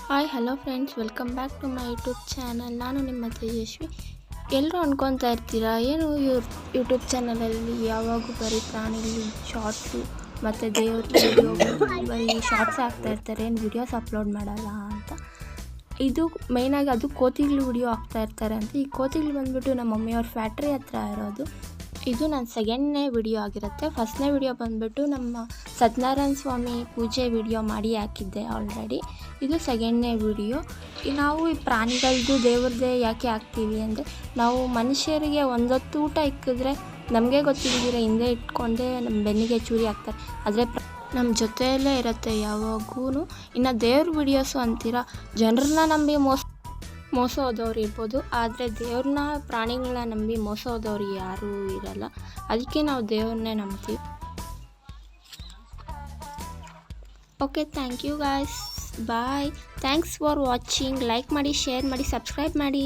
Hi hello friends, welcome back to my YouTube channel. ನಾನು ನಿಮ್ಮ ತೇಜಸ್ವಿ. ಎಲ್ಲರೂ ಅಂದ್ಕೊತಾ ಇರ್ತೀರಾ, ಏನು ಯೂಟ್ಯೂಬ್ ಚಾನಲಲ್ಲಿ ಯಾವಾಗೂ ಬರೀ ಪ್ರಾಣಿಗಳು ಶಾರ್ಟ್ಸು ಮತ್ತು ದೇವ್ರ ವಿಡಿಯೋಗಳು ಬರೀ ಶಾರ್ಟ್ಸ್ ಹಾಕ್ತಾಯಿರ್ತಾರೆ, ಏನು ವಿಡಿಯೋಸ್ ಅಪ್ಲೋಡ್ ಮಾಡಲ್ಲ ಅಂತ. ಇದು ಮೇಯ್ನಾಗಿ ಅದು ಕೋತಿಗಳು ವಿಡಿಯೋ ಹಾಕ್ತಾಯಿರ್ತಾರೆ ಅಂತ. ಈ ಕೋತಿಗಳು ಬಂದುಬಿಟ್ಟು ನಮ್ಮ ಮಮ್ಮಿಯವ್ರ ಫ್ಯಾಕ್ಟ್ರಿ ಹತ್ರ ಇರೋದು. ಇದು ನನ್ನ ಸೆಕೆಂಡ್ನೇ ವಿಡಿಯೋ ಆಗಿರುತ್ತೆ. ಫಸ್ಟ್ನೇ ವಿಡಿಯೋ ಬಂದುಬಿಟ್ಟು ನಮ್ಮ ಸತ್ಯನಾರಾಯಣ ಸ್ವಾಮಿ ಪೂಜೆ ವಿಡಿಯೋ ಮಾಡಿ ಹಾಕಿದ್ದೆ ಆಲ್ರೆಡಿ. ಇದು ಸೆಕೆಂಡ್ನೇ ವಿಡಿಯೋ. ನಾವು ಈ ಪ್ರಾಣಿಗಳದ್ದು ದೇವ್ರದ್ದೇ ಯಾಕೆ ಹಾಕ್ತೀವಿ ಅಂದರೆ, ನಾವು ಮನುಷ್ಯರಿಗೆ ಒಂದೊತ್ತು ಊಟ ಇಕ್ಕಿದ್ರೆ ನಮಗೆ ಗೊತ್ತಿಲ್ಲದಿರೋ ಹಿಂದೆ ಇಟ್ಕೊಂಡೆ ನಮ್ಮ ಬೆನ್ನಿಗೆ ಚೂರಿ ಹಾಕ್ತಾರೆ. ಆದರೆ ನಮ್ಮ ಜೊತೆಯಲ್ಲೇ ಇರುತ್ತೆ ಯಾವಾಗೂ. ಇನ್ನು ದೇವ್ರ ವಿಡಿಯೋಸು ಅಂತೀರ, ಜನರನ್ನ ನಂಬಿ ಮೋಸ ಹೋದವ್ರು ಇರ್ಬೋದು, ಆದರೆ ದೇವ್ರನ್ನ ಪ್ರಾಣಿಗಳನ್ನ ನಂಬಿ ಮೋಸ ಹೋದವ್ರು ಯಾರೂ ಇರಲ್ಲ. ಅದಕ್ಕೆ ನಾವು ದೇವ್ರನ್ನೇ ನಂಬ್ತೀವಿ. Okay, thank you guys, bye. Thanks for watching. Like ಮಾಡಿ, ಶೇರ್ ಮಾಡಿ, ಸಬ್ಸ್ಕ್ರೈಬ್ ಮಾಡಿ.